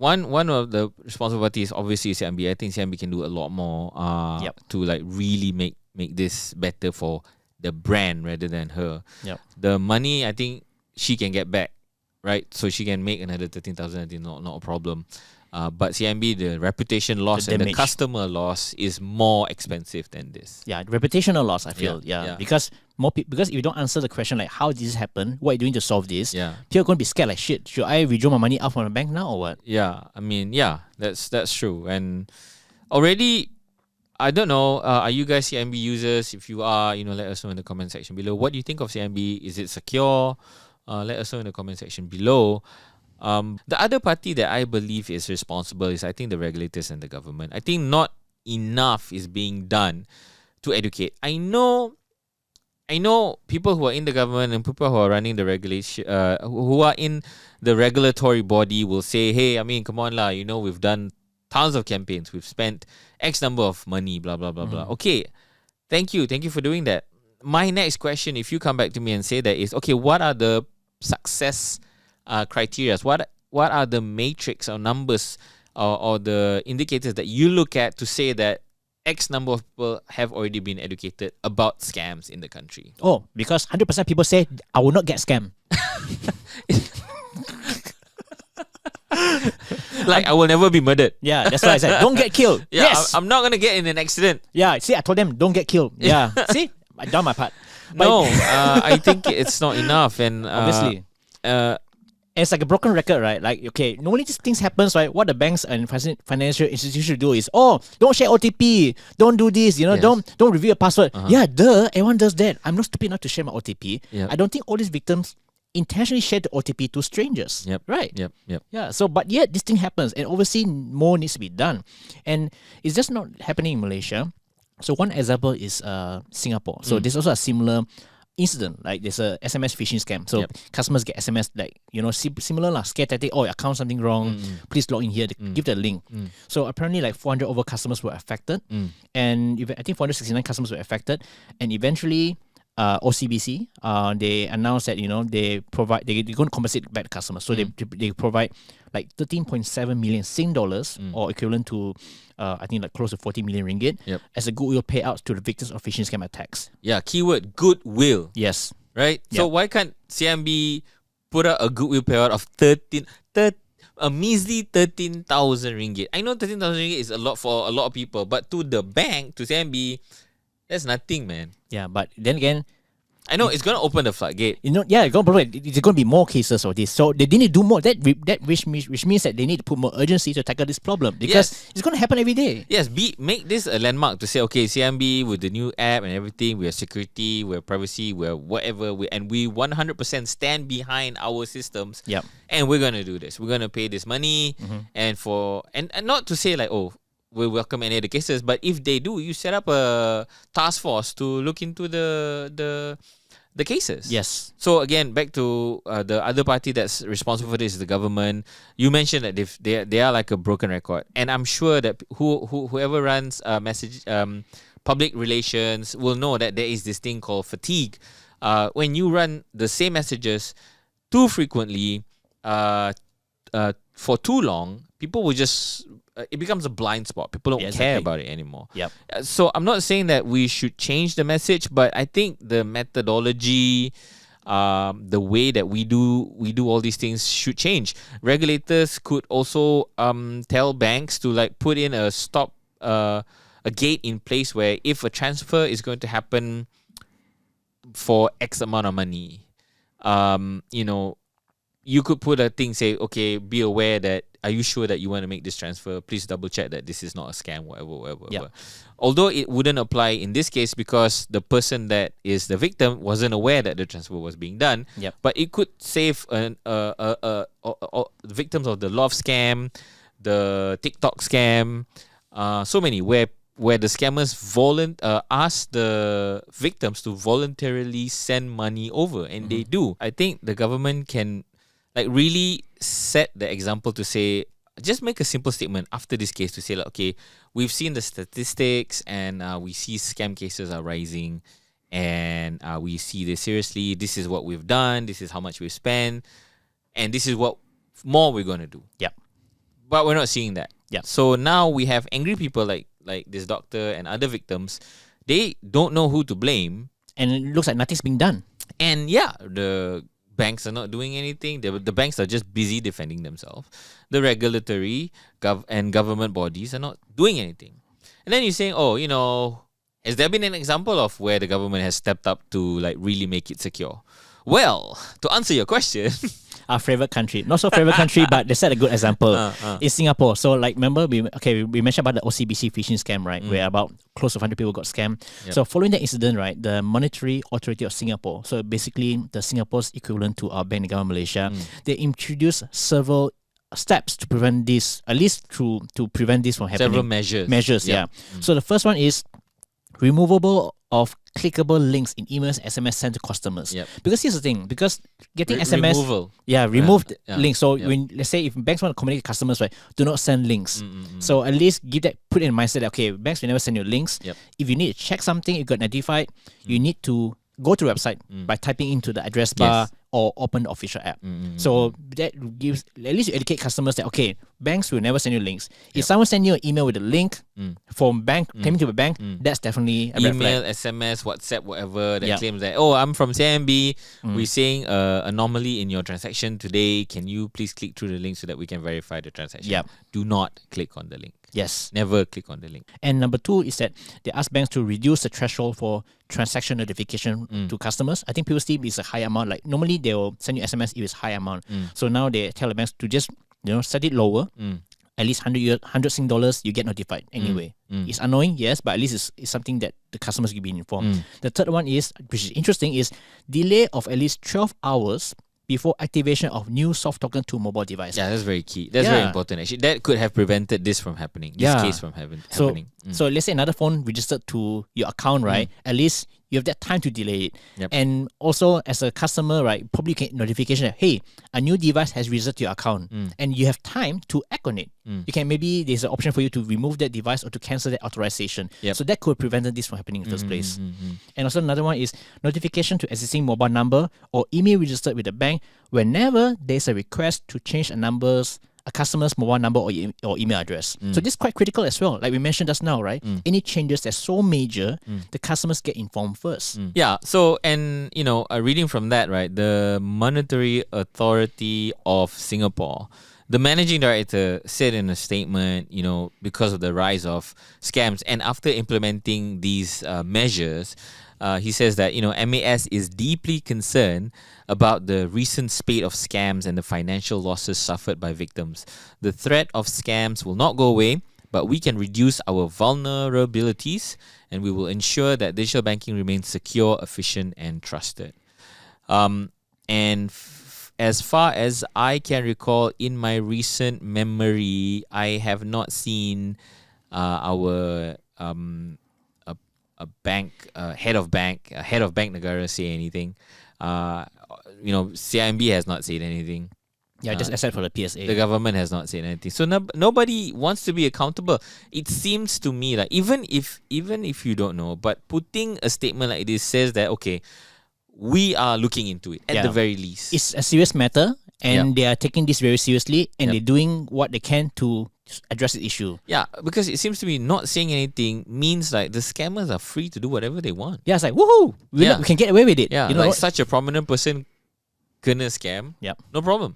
one of the responsibilities obviously is CMB. I think CMB can do a lot more to like really make this better for the brand rather than her. The money, I think she can get back, right? So she can make another 13,000. I think not a problem. But CMB, the reputation loss and the customer loss is more expensive than this. Yeah, reputational loss, I feel. Because because if you don't answer the question like how did this happen, what are you doing to solve this? People are going to be scared like shit. Should I withdraw my money out from the bank now or what? Yeah, I mean, that's true. And already, I don't know. Are you guys CMB users? If you are, let us know in the comment section below. What do you think of CMB? Is it secure? Let us know in the comment section below. The other party that I believe is responsible is I think the regulators and the government. I think not enough is being done to educate. I know people who are in the government and people who are running the regulation, who are in the regulatory body will say, hey, I mean, come on lah, we've done tons of campaigns. We've spent X number of money, blah, blah, blah, blah. Okay, thank you for doing that. My next question, if you come back to me and say that is, okay, what are the success criteria? What are the matrix or numbers or the indicators that you look at to say that X number of people have already been educated about scams in the country? Oh, because 100% people say, I will not get scammed. Like, I will never be murdered. Yeah, that's why I said, don't get killed. Yeah, yes. I'm not going to get in an accident. Yeah, see, I told them, don't get killed. Yeah, see, I done my part. But no, I think it's not enough. And obviously. It's like a broken record, right? Like, okay, normally these things happens, right? What the banks and financial institutions do is, don't share OTP, don't do this, don't reveal your password. Yeah, everyone does that. I'm not stupid enough to share my OTP. I don't think all these victims intentionally share the OTP to strangers. Right? Yeah. So, but yet this thing happens, and obviously more needs to be done, and it's just not happening in Malaysia. So one example is Singapore. So there's also a similar incident, like there's a SMS phishing scam. So customers get SMS like, similar lah, scare tactic, your account something wrong, please log in here, give the link. So apparently like 400 over customers were affected, and I think 469 customers were affected, and eventually OCBC they announced that they're going to compensate back the customers. So they provide like 13.7 million Sing dollars, or equivalent to I think like close to 40 million ringgit as a goodwill payout to the victims of phishing scam attacks. Yeah, keyword goodwill. Yes. Right? So why can't CMB put out a goodwill payout of a measly 13,000 ringgit? I know 13,000 ringgit is a lot for a lot of people, but to the bank, to CMB, that's nothing, man. Yeah, but then again, I know it's going to open the floodgate. It's going to be more cases of this. So they need to do more. Which means that they need to put more urgency to tackle this problem, because it's going to happen every day. Yes, make this a landmark to say, okay, CMB with the new app and everything, we have security, we have privacy, we have whatever, and we 100% stand behind our systems. And we're going to do this. We're going to pay this money, and not to say like, we welcome any of the cases, but if they do, you set up a task force to look into the cases. Yes. So again, back to the other party that's responsible for this is the government. You mentioned that they are like a broken record, and I'm sure that whoever runs public relations will know that there is this thing called fatigue. When you run the same messages too frequently, for too long, people will just it becomes a blind spot. People don't care about it anymore. So I'm not saying that we should change the message, but I think the methodology, the way that we do all these things should change. Regulators could also tell banks to like put in a gate in place where if a transfer is going to happen for X amount of money, you could put a thing, say, okay, be aware that, are you sure that you want to make this transfer? Please double check that this is not a scam, whatever. Although it wouldn't apply in this case because the person that is the victim wasn't aware that the transfer was being done. But it could save victims of the love scam, the TikTok scam, so many where the scammers ask the victims to voluntarily send money over, and they do. I think the government can like really set the example to say, just make a simple statement after this case to say like, okay, we've seen the statistics and we see scam cases are rising, and we see this seriously. This is what we've done. This is how much we've spent, and this is what more we're going to do. But we're not seeing that. Yeah. So now we have angry people like this doctor and other victims. They don't know who to blame. And it looks like nothing's being done. And yeah, the banks are not doing anything. The banks are just busy defending themselves. The regulatory and government bodies are not doing anything. And then you're saying, oh, has there been an example of where the government has stepped up to like really make it secure? Well, to answer your question, Our favorite country, not so favorite country, but they set a good example. Is Singapore. So like, remember we mentioned about the OCBC phishing scam, right? Where about close to 100 people got scammed. Yep. So following that incident, right, the Monetary Authority of Singapore, so basically the Singapore's equivalent to our bank in government Malaysia, they introduced several steps to prevent this, at least to prevent this from happening. several measures. Yeah. So the first one is removable of clickable links in emails, SMS sent to customers. Yep. Because here's the thing, because getting SMS, removal. removed Yeah. links. So Yep. when, let's say if banks want to communicate with customers, right, do not send links. So at least put in mindset that, okay, banks will never send you links. Yep. If you need to check something, you got notified, you need to go to the website by typing into the address bar or open the official app. So that gives, at least you educate customers that, okay, banks will never send you links. If someone sends you an email with a link from bank, claiming to a bank, that's definitely a red Email, flag. SMS, WhatsApp, whatever that Yep. claims that, oh, I'm from CIMB. We're seeing anomaly in your transaction today. Can you please click through the link so that we can verify the transaction? Yep. Do not click on the link. Yes. Never click on the link. And number two is that they ask banks to reduce the threshold for transaction notification to customers. I think previously it's a high amount. Like normally they will send you SMS if it's high amount. So now they tell the banks to just set it lower. At least 100 Sing dollars, you get notified anyway. It's annoying, yes, but at least it's something that the customers will be informed. The third one is, which is interesting, is delay of at least 12 hours before activation of new soft token to mobile device. Yeah, that's very key. That's very Yeah. important actually. That could have prevented this from happening. This Yeah. case from happening. So let's say another phone registered to your account, right? At least you have that time to delay it. Yep. And also as a customer, right, probably you get notification that, hey, a new device has registered to your account and you have time to act on it. You can, maybe there's an option for you to remove that device or to cancel that authorization. Yep. So that could prevent this from happening in the first place. And also another one is notification to existing mobile number or email registered with the bank whenever there's a request to change a customer's mobile number or email address. So this is quite critical as well. Like we mentioned just now, right? Any changes that's so major, the customers get informed first. Yeah. So, and reading from that, right, the Monetary Authority of Singapore, the managing director said in a statement, because of the rise of scams and after implementing these measures, he says that MAS is deeply concerned about the recent spate of scams and the financial losses suffered by victims. The threat of scams will not go away, but we can reduce our vulnerabilities and we will ensure that digital banking remains secure, efficient, and trusted. As far as I can recall, in my recent memory, I have not seen our a head of bank negara say anything. CIMB has not said anything. Yeah, just except for the PSA. The government has not said anything. So nobody wants to be accountable. It seems to me like even if you don't know, but putting a statement like this says that, okay, we are looking into it at the very least. It's a serious matter and they are taking this very seriously and they're doing what they can to address the issue. Yeah, because it seems to be not saying anything means like the scammers are free to do whatever they want. Yeah, it's like, woohoo! We can get away with it. Yeah, like such a prominent person gonna scam. Yep. No problem.